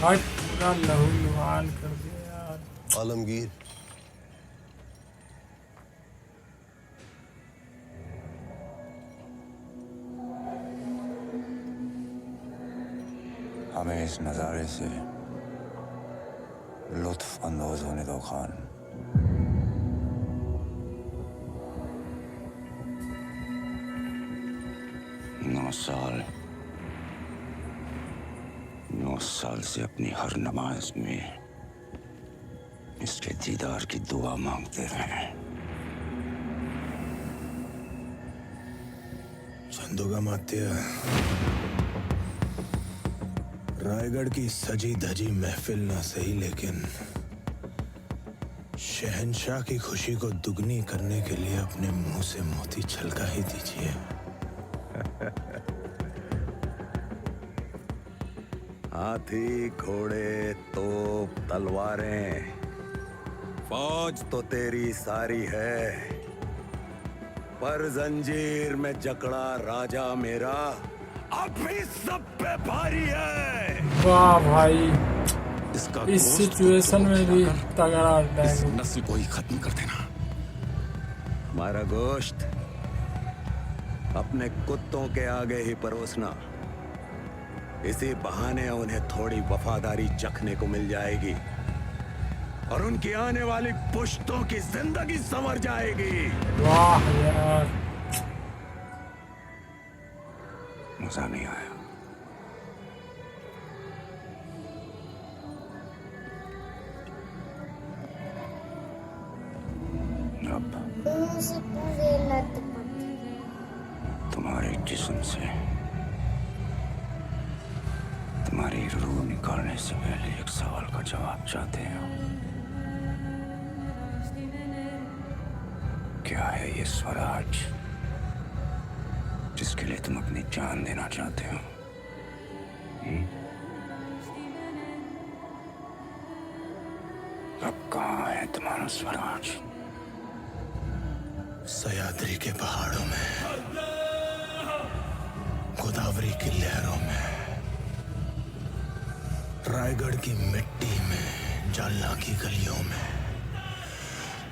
भाई पूरा लहू लुहान कर दिया यार। आलमगीर, हमें इस नज़ारे से लुत्फ अंदोज होने दो खान। 9 साल 9 साल से अपनी हर नमाज में इसके दीदार की दुआ मांगते रहे। चंदोगामात्य, रायगढ़ की सजी धजी महफिल ना सही, लेकिन शहंशाह की खुशी को दुगनी करने के लिए अपने मुंह से मोती छलका ही दीजिए। हाथी, घोड़े, तोप, तलवारें, फौज तो तेरी सारी है, पर जंजीर में जकड़ा राजा मेरा अब भी सब पे भारी है। वाह भाई, इसका इस सिचुएशन में भी तगड़ा इस डायलॉग। नस्ल को ही खत्म कर देना। हमारा गोश्त अपने कुत्तों के आगे ही परोसना। इसी बहाने उन्हें थोड़ी वफादारी चखने को मिल जाएगी और उनकी आने वाली पुश्तों की जिंदगी संवर जाएगी। वाह यार, मजा नहीं आया। अब तुम्हारे जिस्म से तुम्हारी रूह निकालने से पहले एक सवाल का जवाब चाहते हो। क्या है ये स्वराज जिसके लिए तुम अपनी जान देना चाहते हो? अब कहाँ है तुम्हारा स्वराज? सह्याद्री के पहाड़ों में, गोदावरी की लहरों में, रायगढ़ की मिट्टी में, जालना की गलियों में,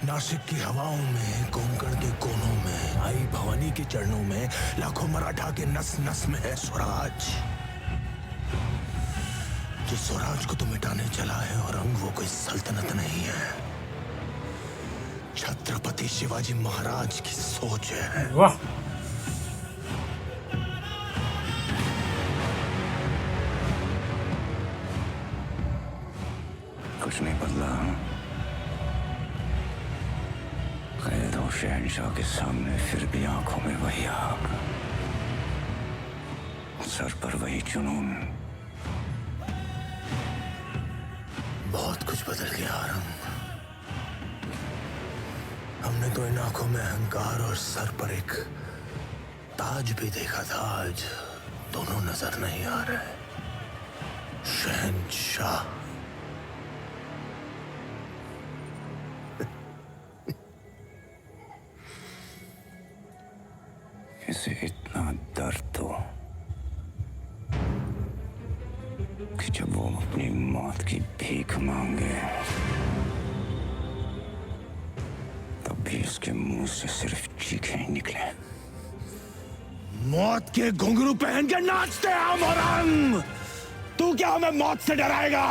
नासिक की हवाओं में, कोंकण के कोनों में, आई भवानी के चरणों में, लाखों मराठा के नस नस में है स्वराज। जिस स्वराज को तो मिटाने चला है और अंग वो कोई सल्तनत नहीं है, छत्रपति शिवाजी महाराज की सोच है। वाह कुछ नहीं बदला। कैद हो शहंशाह के सामने, फिर भी आंखों में वही आग, सर पर वही जुनून। बहुत कुछ बदल गया आरम। हमने तो इन आंखों में अहंकार और सर पर एक ताज भी देखा था, आज दोनों नजर नहीं आ रहे। शहंशाह इसे इतना दर्द हो कि जब वो अपनी मौत की भीख मांगे तब भी उसके मुंह से सिर्फ चीखें ही निकले। मौत के घुंघरू पहन के नाचते हम और हम। तू क्या हमें मौत से डराएगा?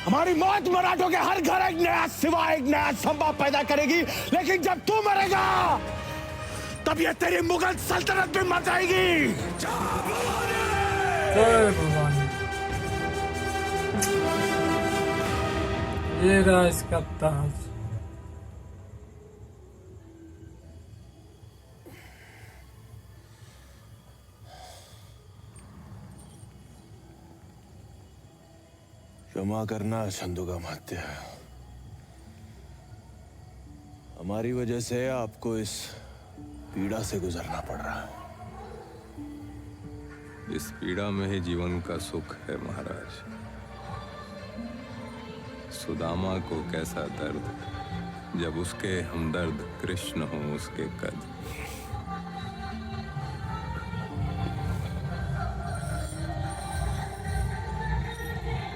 हमारी मौत मराठों के हर घर एक नया सिवा, एक नया संभव पैदा करेगी, लेकिन जब तू मरेगा तब ये तेरी मुगल सल्तनत भी मर जाएगी। जय भवानी। ये रहा इसका ताज। क्षमा करना छंदोगामात्य, हमारी वजह से आपको इस पीड़ा से गुजरना पड़ रहा है। इस पीड़ा में ही जीवन का सुख है महाराज। सुदामा को कैसा दर्द जब उसके हमदर्द कृष्ण हो उसके कद।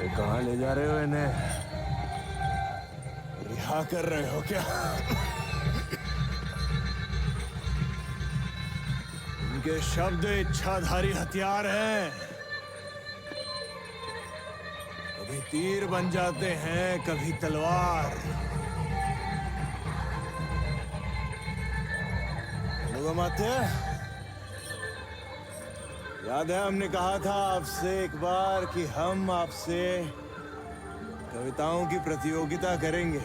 ये कहाँ ले जा रहे हो इन्हें? रिहा कर रहे हो क्या? उनके शब्द इच्छाधारी हथियार हैं। कभी तीर बन जाते हैं, कभी तलवार। अनुगमाते, याद है हमने कहा था आपसे एक बार कि हम आपसे कविताओं की प्रतियोगिता करेंगे।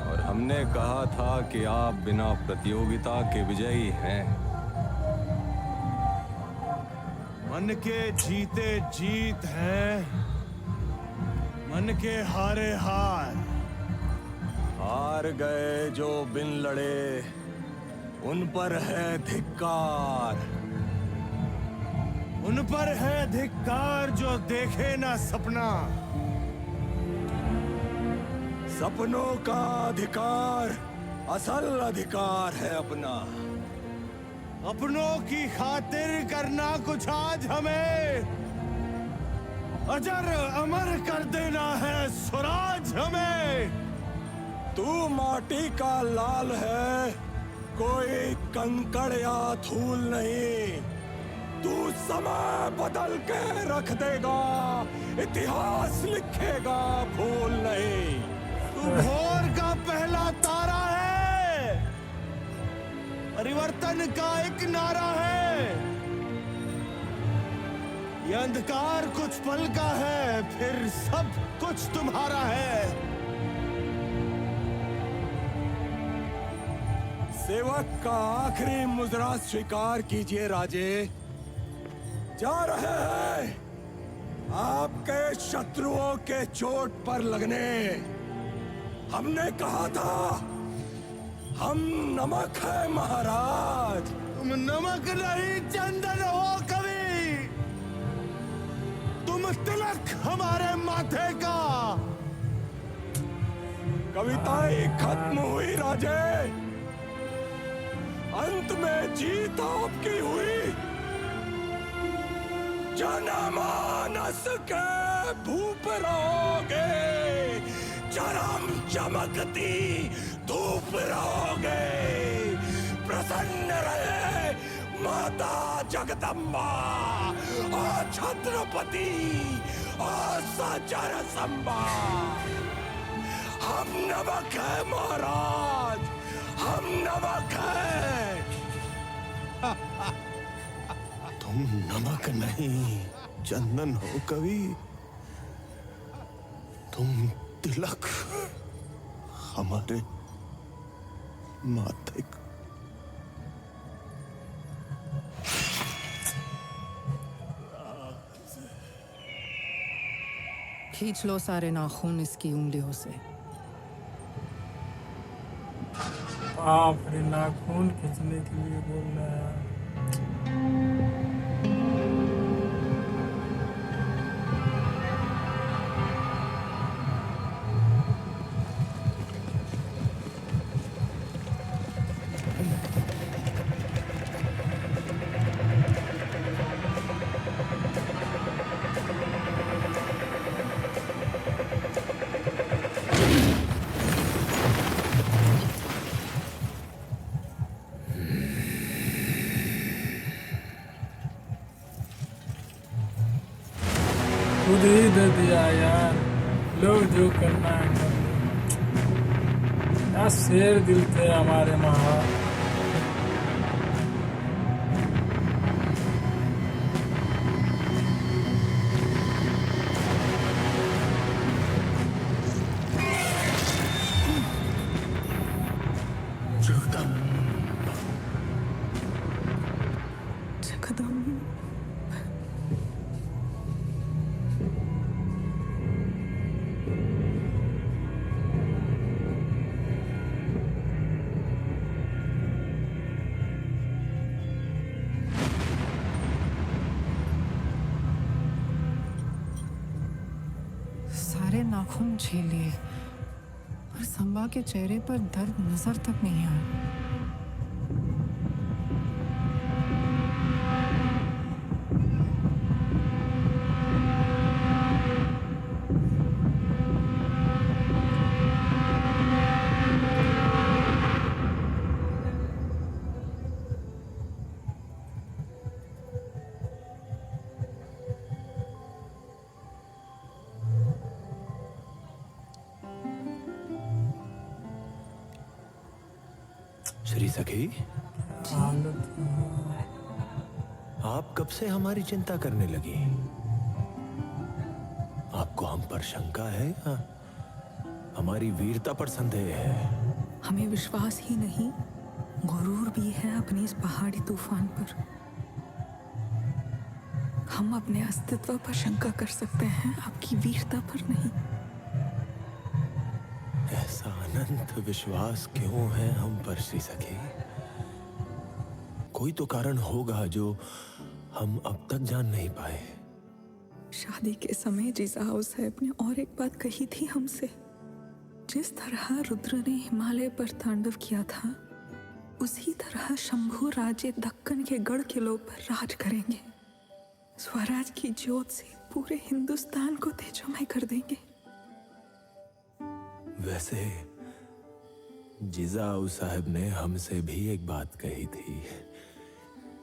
और हमने कहा था कि आप बिना प्रतियोगिता के विजयी हैं। मन के जीते जीत हैं, मन के हारे हार। हार गए जो बिन लड़े, उन पर है धिक्कार। उन पर है धिक्कार जो देखे ना सपना। सपनों का अधिकार असल अधिकार है अपना। अपनों की खातिर करना कुछ आज हमें, अजर अमर कर देना है स्वराज हमें। तू माटी का लाल है, कोई कंकड़ या धूल नहीं। तू समय बदल के रख देगा, इतिहास लिखेगा भूल नहीं। तू भोर का पहला तारा है, परिवर्तन का एक नारा है। ये अंधकार कुछ पल का है, फिर सब कुछ तुम्हारा है। सेवक का आखिरी मुजरा स्वीकार कीजिए राजे। जा रहे हैं आपके शत्रुओं के चोट पर लगने। हमने कहा था हम नमक है महाराज। तुम नमक नहीं चंदन हो कवि, तुम तिलक हमारे माथे का। कविताएं खत्म हुई राजे, अंत में जीत आपकी हुई। जनमानस के भूप रहोगे, चरम चमकती धूप रहोगे। प्रसन्न रहे माता जगदम्बा और छत्रपति और सचर संबा। हम नमक है महाराज, हम नमक है। तुम नमक नहीं चंदन हो कवि, तुम तिलक हमारे माथे का। खींच लो सारे नाखून इसकी उंगलियों से। बाप रे, नाखून खींचने के लिए बोल रहा है। खुद ही दे दिया यार, लो जो करना है कर लो। यार शेर दिल थे हमारे महाराज। सारे नाखून झेले पर संबा के चेहरे पर दर्द नजर तक नहीं आया। सखी, हालत आप कब से हमारी चिंता करने लगी? आपको हम पर शंका है या हमारी वीरता पर संदेह है? हमें विश्वास ही नहीं, गुरूर भी है अपने इस पहाड़ी तूफान पर। हम अपने अस्तित्व पर शंका कर सकते हैं, आपकी वीरता पर नहीं। ऐसा अनंत विश्वास क्यों है हम पर श्री सखी? कोई तो कारण होगा जो हम अब तक जान नहीं पाए। शादी के समय जीजाऊ साहब ने और एक बात कही थी हमसे। जिस तरह रुद्र ने हिमालय पर तांडव किया था, उसी तरह शंभू राज्य दक्कन के गढ़ किलों पर राज करेंगे। स्वराज की ज्योत से पूरे हिंदुस्तान को तेजोमय कर देंगे। वैसे जिजाऊ साहब ने हमसे भी एक बात कही थी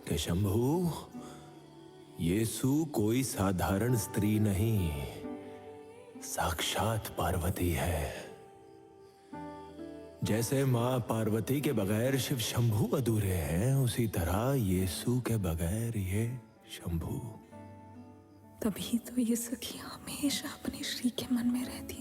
कि शंभू, यीशु कोई साधारण स्त्री नहीं, साक्षात पार्वती है। जैसे मां पार्वती के बगैर शिव शंभू अधूरे हैं, उसी तरह यीशु के बगैर ये शंभू। तभी तो ये सखी हमेशा अपने श्री के मन में रहती